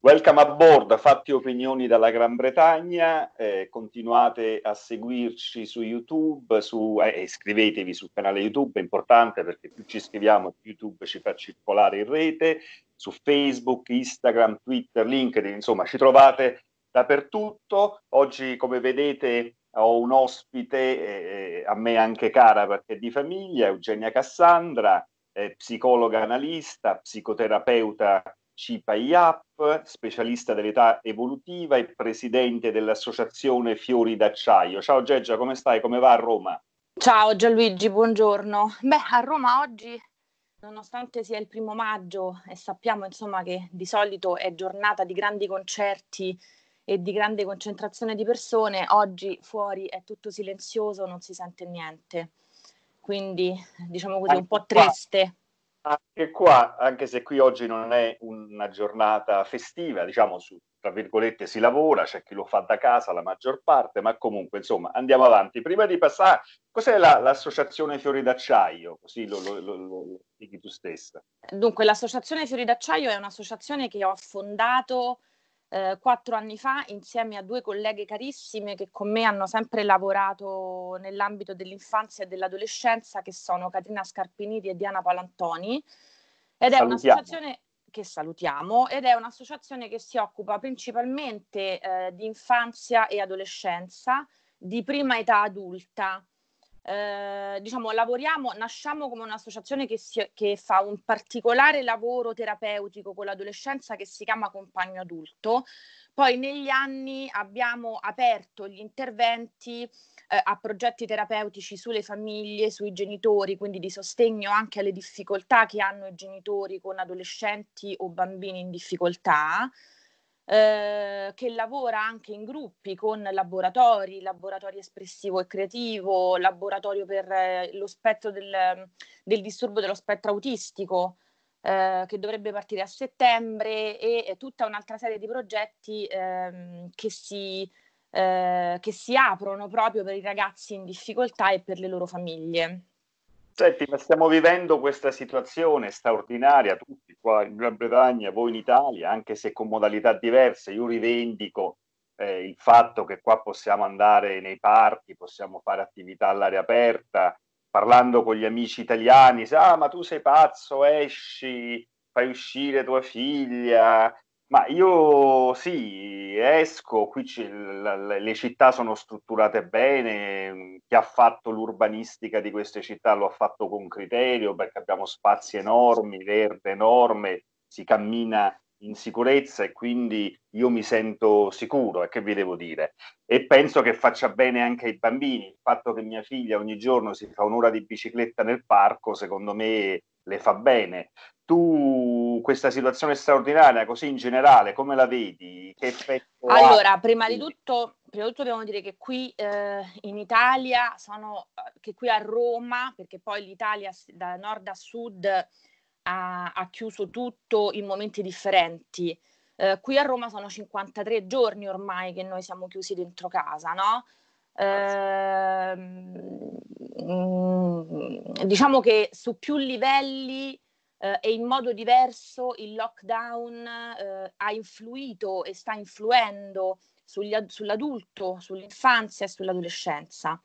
Welcome aboard, fatti opinioni dalla Gran Bretagna, continuate a seguirci su YouTube, iscrivetevi sul canale YouTube, è importante perché più ci iscriviamo più YouTube ci fa circolare in rete, su Facebook, Instagram, Twitter, LinkedIn, insomma ci trovate dappertutto. Oggi, come vedete, ho un ospite, a me anche cara perché è di famiglia, Eugenia Cassandra, psicologa analista, psicoterapeuta CIPA-IAP, specialista dell'età evolutiva e presidente dell'associazione Fiori d'Acciaio. Ciao Geggia, come stai? Come va a Roma? Ciao Gianluigi, buongiorno. A Roma oggi, nonostante sia il 1° maggio e sappiamo insomma che di solito è giornata di grandi concerti e di grande concentrazione di persone, oggi fuori è tutto silenzioso, non si sente niente. Quindi diciamo così, un po' triste. Anche qua, anche se qui oggi non è una giornata festiva, diciamo, tra virgolette si lavora, c'è chi lo fa da casa la maggior parte, ma comunque insomma andiamo avanti. Prima di passare, cos'è l'associazione Fiori d'Acciaio? Così lo spieghi tu stessa. Dunque, l'Associazione Fiori d'Acciaio è un'associazione che ho fondato 4 anni fa insieme a 2 colleghe carissime che con me hanno sempre lavorato nell'ambito dell'infanzia e dell'adolescenza, che sono Caterina Scarpiniti e Diana Palantoni, ed è un'associazione che salutiamo, ed è un'associazione che si occupa principalmente di infanzia e adolescenza, di prima età adulta. Diciamo, nasciamo come un'associazione che fa un particolare lavoro terapeutico con l'adolescenza che si chiama Compagno Adulto. Poi negli anni abbiamo aperto gli interventi a progetti terapeutici sulle famiglie, sui genitori, quindi di sostegno anche alle difficoltà che hanno i genitori con adolescenti o bambini in difficoltà. Che lavora anche in gruppi con laboratori espressivo e creativo, laboratorio per lo spettro del disturbo dello spettro autistico, che dovrebbe partire a settembre, e tutta un'altra serie di progetti che si aprono proprio per i ragazzi in difficoltà e per le loro famiglie. Senti, ma stiamo vivendo questa situazione straordinaria, tutti qua in Gran Bretagna, voi in Italia, anche se con modalità diverse. Io rivendico il fatto che qua possiamo andare nei parchi, possiamo fare attività all'aria aperta, parlando con gli amici italiani, ma tu sei pazzo, esci, fai uscire tua figlia. Ma io sì, esco, qui le città sono strutturate bene, chi ha fatto l'urbanistica di queste città lo ha fatto con criterio, perché abbiamo spazi enormi, verde enorme, si cammina in sicurezza e quindi io mi sento sicuro, e che vi devo dire? E penso che faccia bene anche ai bambini, il fatto che mia figlia ogni giorno si fa un'ora di bicicletta nel parco, secondo me le fa bene. Tu questa situazione straordinaria, così in generale, come la vedi? Che effetto ha? Allora, prima di tutto dobbiamo dire che qui in Italia che qui a Roma, perché poi l'Italia da nord a sud ha chiuso tutto in momenti differenti. Qui a Roma sono 53 giorni ormai che noi siamo chiusi dentro casa, no? Diciamo che su più livelli e in modo diverso il lockdown ha influito e sta influendo sull'adulto, sull'infanzia e sull'adolescenza.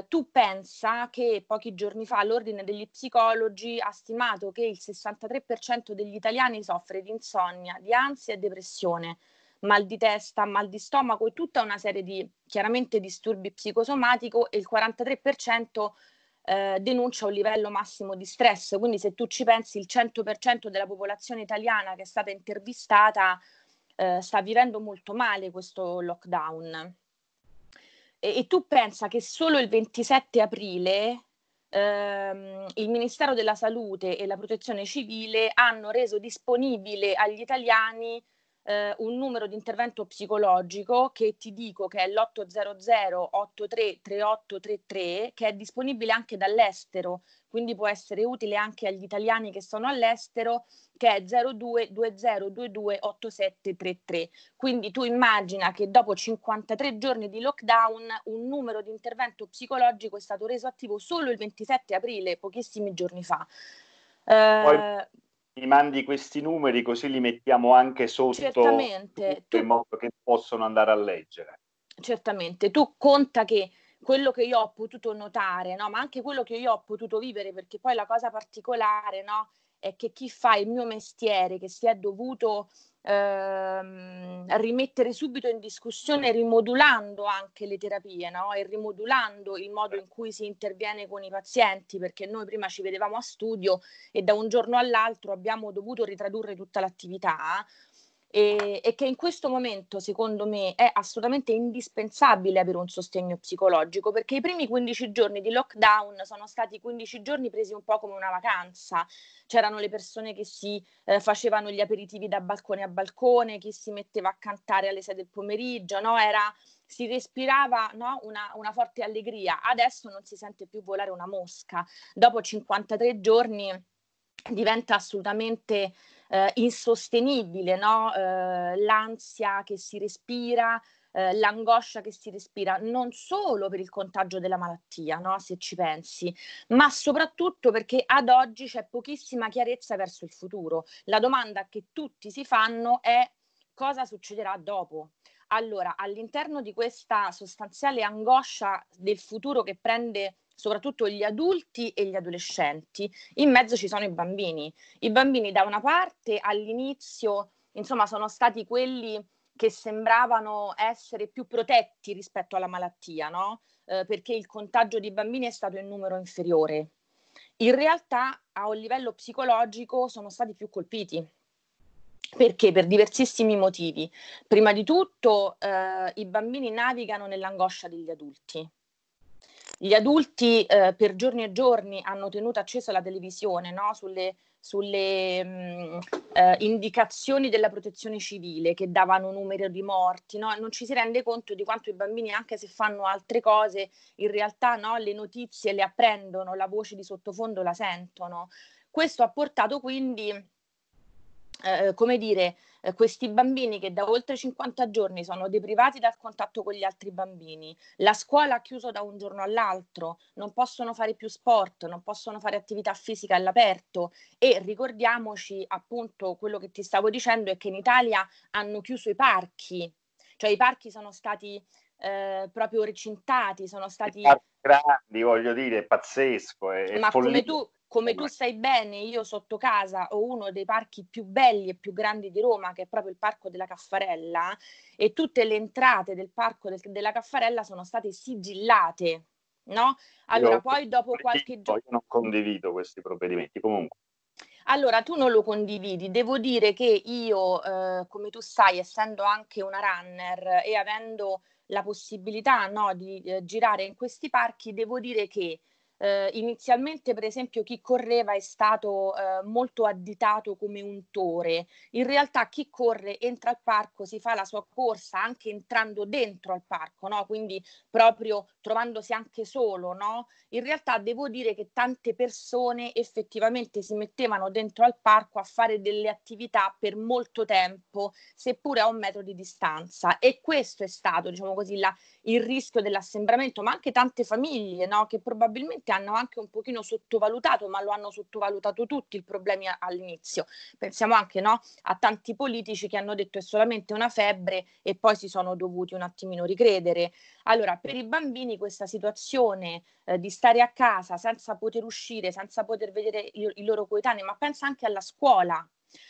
Tu pensa che pochi giorni fa l'Ordine degli Psicologi ha stimato che il 63% degli italiani soffre di insonnia, di ansia e depressione, mal di testa, mal di stomaco e tutta una serie di chiaramente disturbi psicosomatico, e il 43% denuncia un livello massimo di stress. Quindi se tu ci pensi, il 100% della popolazione italiana che è stata intervistata sta vivendo molto male questo lockdown. E tu pensa che solo il 27 aprile il Ministero della Salute e la Protezione Civile hanno reso disponibile agli italiani un numero di intervento psicologico, che ti dico che è l'800 83 3833, che è disponibile anche dall'estero, quindi può essere utile anche agli italiani che sono all'estero, che è 02 2022 8733. Quindi tu immagina che dopo 53 giorni di lockdown un numero di intervento psicologico è stato reso attivo solo il 27 aprile, pochissimi giorni fa. mi mandi questi numeri così li mettiamo anche sotto, Certamente, in modo che possono andare a leggere. certamente, tu conta che quello che io ho potuto notare, no, ma anche quello che io ho potuto vivere, perché poi la cosa particolare, no, è che chi fa il mio mestiere, che si è dovuto rimettere subito in discussione, rimodulando anche le terapie, no, e rimodulando il modo in cui si interviene con i pazienti, perché noi prima ci vedevamo a studio e da un giorno all'altro abbiamo dovuto ritradurre tutta l'attività. E che in questo momento, secondo me, è assolutamente indispensabile avere un sostegno psicologico, perché i primi 15 giorni di lockdown sono stati 15 giorni presi un po' come una vacanza. C'erano le persone che si facevano gli aperitivi da balcone a balcone, chi si metteva a cantare alle 6 del pomeriggio, no? Si respirava, no? una forte allegria. Adesso non si sente più volare una mosca. Dopo 53 giorni diventa assolutamente insostenibile, no? L'ansia che si respira, l'angoscia che si respira, non solo per il contagio della malattia, no? Se ci pensi, ma soprattutto perché ad oggi c'è pochissima chiarezza verso il futuro. La domanda che tutti si fanno è: cosa succederà dopo? Allora, all'interno di questa sostanziale angoscia del futuro che prende soprattutto gli adulti e gli adolescenti, in mezzo ci sono i bambini. I bambini da una parte all'inizio, insomma, sono stati quelli che sembravano essere più protetti rispetto alla malattia, no? Perché il contagio di bambini è stato in numero inferiore. In realtà a un livello psicologico sono stati più colpiti. Perché? Per diversissimi motivi. Prima di tutto i bambini navigano nell'angoscia degli adulti. Gli adulti per giorni e giorni hanno tenuto accesa la televisione, no? sulle indicazioni della protezione civile che davano numero di morti, no? Non ci si rende conto di quanto i bambini, anche se fanno altre cose, in realtà, no, le notizie le apprendono, la voce di sottofondo la sentono. Questo ha portato quindi, come dire, questi bambini che da oltre 50 giorni sono deprivati dal contatto con gli altri bambini, la scuola ha chiuso da un giorno all'altro, non possono fare più sport, non possono fare attività fisica all'aperto, e ricordiamoci appunto quello che ti stavo dicendo, è che in Italia hanno chiuso i parchi, cioè i parchi sono stati proprio recintati, sono stati... Grandi, voglio dire, è pazzesco, è Ma follia. come tu sai bene, io sotto casa ho uno dei parchi più belli e più grandi di Roma, che è proprio il Parco della Caffarella, e tutte le entrate del Parco della Caffarella sono state sigillate, no? Allora, poi dopo qualche giorno... Io non condivido questi provvedimenti, comunque. Allora, tu non lo condividi. Devo dire che io, come tu sai, essendo anche una runner e avendo la possibilità, no, di girare in questi parchi, devo dire che inizialmente, per esempio, chi correva è stato molto additato come untore. In realtà chi corre entra al parco, si fa la sua corsa anche entrando dentro al parco, no? Quindi proprio trovandosi anche solo, no? In realtà devo dire che tante persone effettivamente si mettevano dentro al parco a fare delle attività per molto tempo, seppure a 1 metro di distanza, e questo è stato, diciamo così, il rischio dell'assembramento, ma anche tante famiglie, no, che probabilmente hanno anche un pochino sottovalutato, ma lo hanno sottovalutato tutti il problema all'inizio. Pensiamo anche, no, a tanti politici che hanno detto è solamente una febbre e poi si sono dovuti un attimino ricredere. Allora, per i bambini questa situazione di stare a casa senza poter uscire, senza poter vedere i loro coetanei, ma pensa anche alla scuola,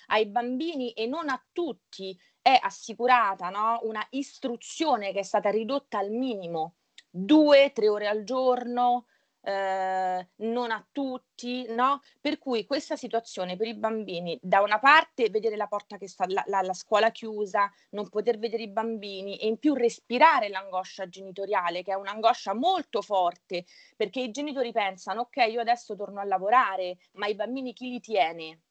ai bambini, e non a tutti è assicurata, no, una istruzione che è stata ridotta al minimo, 2-3 ore al giorno, non a tutti, no? Per cui questa situazione per i bambini, da una parte vedere la porta che sta, la scuola chiusa, non poter vedere i bambini, e in più respirare l'angoscia genitoriale, che è un'angoscia molto forte, perché i genitori pensano, ok, io adesso torno a lavorare, ma i bambini chi li tiene?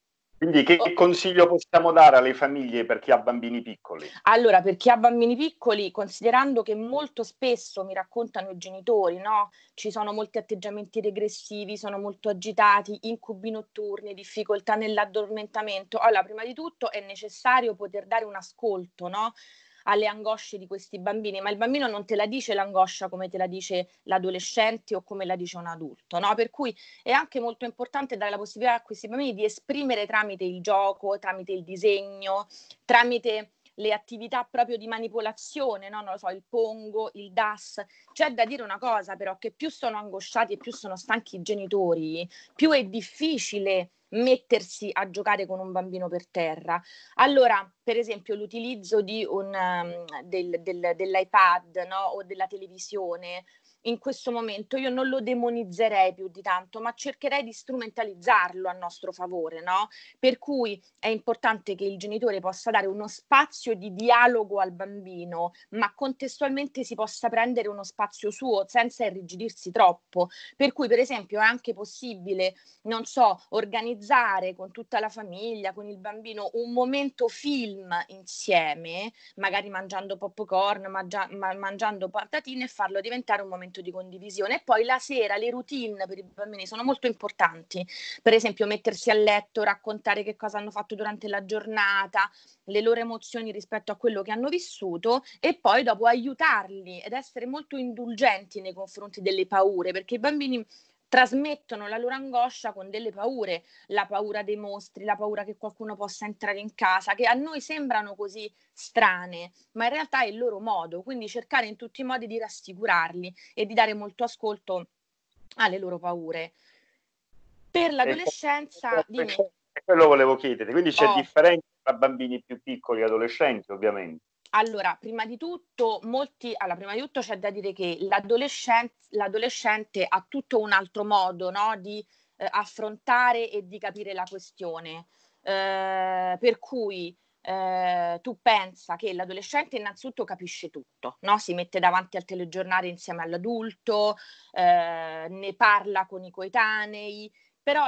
Quindi che consiglio possiamo dare alle famiglie per chi ha bambini piccoli? Allora, per chi ha bambini piccoli, considerando che molto spesso mi raccontano i genitori, no? Ci sono molti atteggiamenti regressivi, sono molto agitati, incubi notturni, difficoltà nell'addormentamento. Allora, prima di tutto è necessario poter dare un ascolto, no? alle angosce di questi bambini, ma il bambino non te la dice l'angoscia come te la dice l'adolescente o come la dice un adulto, no? Per cui è anche molto importante dare la possibilità a questi bambini di esprimere tramite il gioco, tramite il disegno, tramite le attività proprio di manipolazione, no? Non lo so, il pongo, il DAS. C'è da dire una cosa però, che più sono angosciati e più sono stanchi i genitori, più è difficile mettersi a giocare con un bambino per terra. Allora, per esempio, l'utilizzo di dell'iPad, no? O della televisione, in questo momento io non lo demonizzerei più di tanto, ma cercherei di strumentalizzarlo a nostro favore, no? Per cui è importante che il genitore possa dare uno spazio di dialogo al bambino, ma contestualmente si possa prendere uno spazio suo senza irrigidirsi troppo. Per cui, per esempio, è anche possibile, non so, organizzare con tutta la famiglia, con il bambino, un momento film insieme, magari mangiando popcorn, mangiando patatine, e farlo diventare un momento di condivisione. E poi la sera le routine per i bambini sono molto importanti. Per esempio, mettersi a letto, raccontare che cosa hanno fatto durante la giornata, le loro emozioni rispetto a quello che hanno vissuto, e poi dopo aiutarli ed essere molto indulgenti nei confronti delle paure, perché i bambini trasmettono la loro angoscia con delle paure, la paura dei mostri, la paura che qualcuno possa entrare in casa, che a noi sembrano così strane, ma in realtà è il loro modo, quindi cercare in tutti i modi di rassicurarli e di dare molto ascolto alle loro paure. Per l'adolescenza, dimmi. Quello volevo chiedere, quindi c'è Oh, differenza tra bambini più piccoli e adolescenti, ovviamente. allora, prima di tutto c'è da dire che l'adolescente ha tutto un altro modo, no, di affrontare e di capire la questione. Per cui tu pensa che l'adolescente innanzitutto capisce tutto, no? Si mette davanti al telegiornale insieme all'adulto, ne parla con i coetanei, però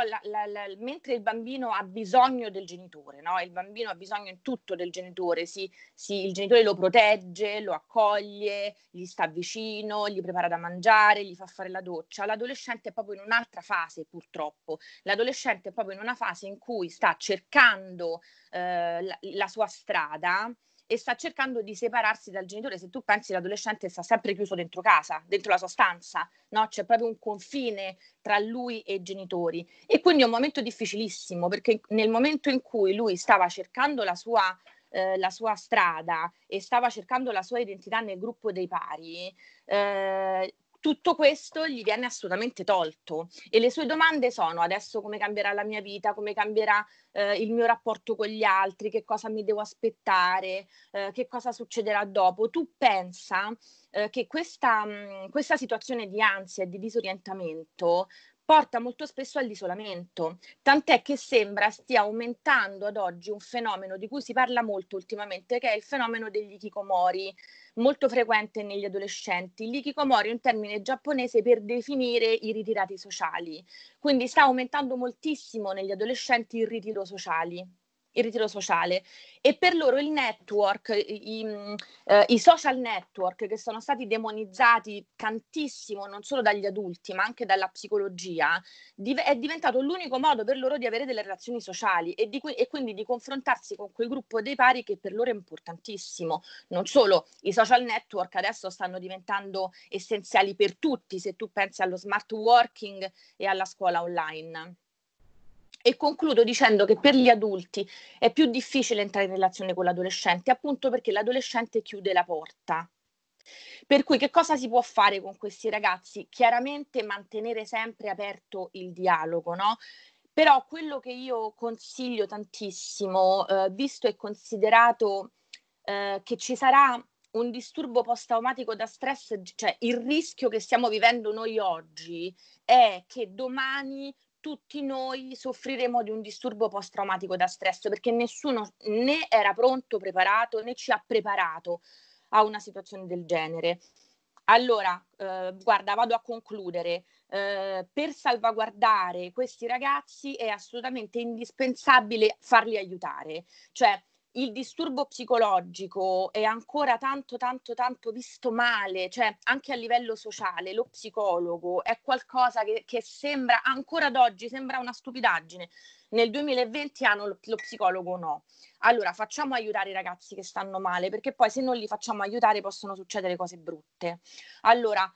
mentre il bambino ha bisogno del genitore, no? Il bambino ha bisogno in tutto del genitore, il genitore lo protegge, lo accoglie, gli sta vicino, gli prepara da mangiare, gli fa fare la doccia. L'adolescente è proprio in un'altra fase, purtroppo. L'adolescente è proprio in una fase in cui sta cercando la sua strada e sta cercando di separarsi dal genitore. Se tu pensi, l'adolescente sta sempre chiuso dentro casa, dentro la sua stanza, no? C'è proprio un confine tra lui e i genitori, e quindi è un momento difficilissimo, perché nel momento in cui lui stava cercando la sua strada e stava cercando la sua identità nel gruppo dei pari, tutto questo gli viene assolutamente tolto, e le sue domande sono: adesso come cambierà la mia vita, come cambierà il mio rapporto con gli altri, che cosa mi devo aspettare, che cosa succederà dopo. Tu pensa che questa situazione di ansia e di disorientamento porta molto spesso all'isolamento, tant'è che sembra stia aumentando ad oggi un fenomeno di cui si parla molto ultimamente, che è il fenomeno degli hikikomori, molto frequente negli adolescenti. L'ikikomori è un termine giapponese per definire i ritirati sociali, quindi sta aumentando moltissimo negli adolescenti il ritiro sociale, e per loro il network, i social network, che sono stati demonizzati tantissimo non solo dagli adulti ma anche dalla psicologia, è diventato l'unico modo per loro di avere delle relazioni sociali e quindi di confrontarsi con quel gruppo dei pari che per loro è importantissimo. Non solo, i social network adesso stanno diventando essenziali per tutti, se tu pensi allo smart working e alla scuola online. E concludo dicendo che per gli adulti è più difficile entrare in relazione con l'adolescente, appunto perché l'adolescente chiude la porta. Per cui che cosa si può fare con questi ragazzi? Chiaramente mantenere sempre aperto il dialogo, no? Però quello che io consiglio tantissimo, visto e considerato che ci sarà un disturbo post-traumatico da stress, cioè il rischio che stiamo vivendo noi oggi è che domani tutti noi soffriremo di un disturbo post-traumatico da stress, perché nessuno né era pronto, preparato, né ci ha preparato a una situazione del genere. Allora, guarda, vado a concludere. Per salvaguardare questi ragazzi è assolutamente indispensabile farli aiutare, cioè il disturbo psicologico è ancora tanto visto male, cioè anche a livello sociale, lo psicologo è qualcosa che sembra, ancora ad oggi, sembra una stupidaggine. Nel 2020 hanno lo psicologo no. Allora facciamo aiutare i ragazzi che stanno male, perché poi se non li facciamo aiutare possono succedere cose brutte. Allora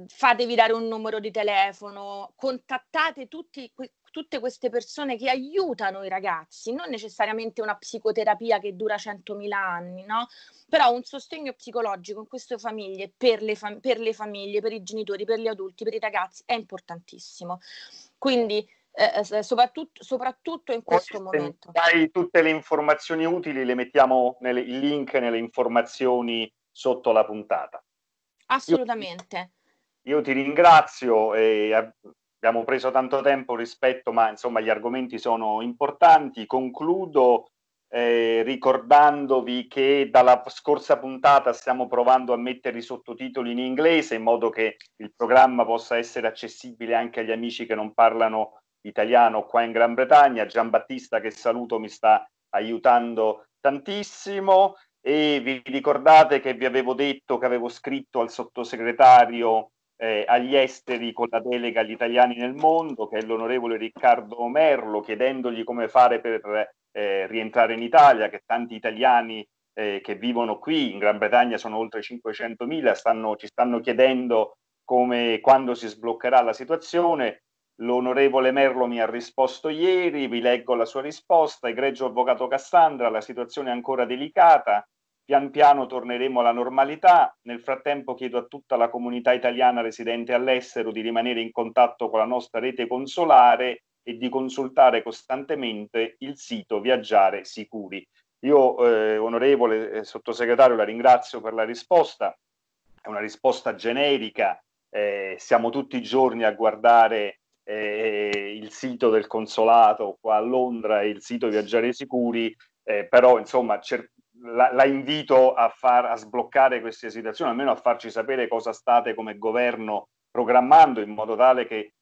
fatevi dare un numero di telefono, contattate tutte queste persone che aiutano i ragazzi, non necessariamente una psicoterapia che dura 100.000 anni, no? Però un sostegno psicologico in queste famiglie, per le famiglie, per i genitori, per gli adulti, per i ragazzi, è importantissimo. Quindi soprattutto in questo momento. Dai, tutte le informazioni utili le mettiamo il link nelle informazioni sotto la puntata. Assolutamente. Io ti ringrazio, abbiamo preso tanto tempo ma insomma gli argomenti sono importanti. Concludo ricordandovi che dalla scorsa puntata stiamo provando a mettere i sottotitoli in inglese in modo che il programma possa essere accessibile anche agli amici che non parlano italiano qua in Gran Bretagna. Giambattista, che saluto, mi sta aiutando tantissimo. E vi ricordate che vi avevo detto che avevo scritto al sottosegretario agli esteri con la delega agli italiani nel mondo, che è l'onorevole Riccardo Merlo, chiedendogli come fare per rientrare in Italia, che tanti italiani che vivono qui in Gran Bretagna, sono oltre 500.000, ci stanno chiedendo quando si sbloccherà la situazione. L'onorevole Merlo mi ha risposto ieri, vi leggo la sua risposta: egregio avvocato Cassandra, la situazione è ancora delicata, pian piano torneremo alla normalità. Nel frattempo chiedo a tutta la comunità italiana residente all'estero di rimanere in contatto con la nostra rete consolare e di consultare costantemente il sito Viaggiare Sicuri. Io, onorevole sottosegretario, la ringrazio per la risposta. È una risposta generica, siamo tutti i giorni a guardare il sito del consolato qua a Londra e il sito Viaggiare Sicuri, però insomma la invito a sbloccare queste situazioni, almeno a farci sapere cosa state come governo programmando, in modo tale che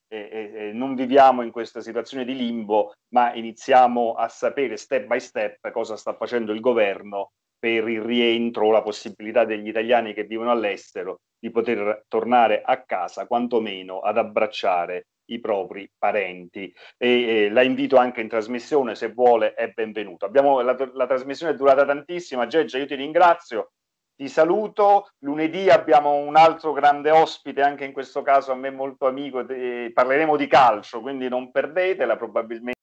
non viviamo in questa situazione di limbo, ma iniziamo a sapere step by step cosa sta facendo il governo per il rientro o la possibilità degli italiani che vivono all'estero di poter tornare a casa, quantomeno ad abbracciare i propri parenti. La invito anche in trasmissione, se vuole è benvenuto. La trasmissione è durata tantissima. Geggia, io ti ringrazio, ti saluto. Lunedì abbiamo un altro grande ospite, anche in questo caso a me molto amico, parleremo di calcio, quindi non perdetela, probabilmente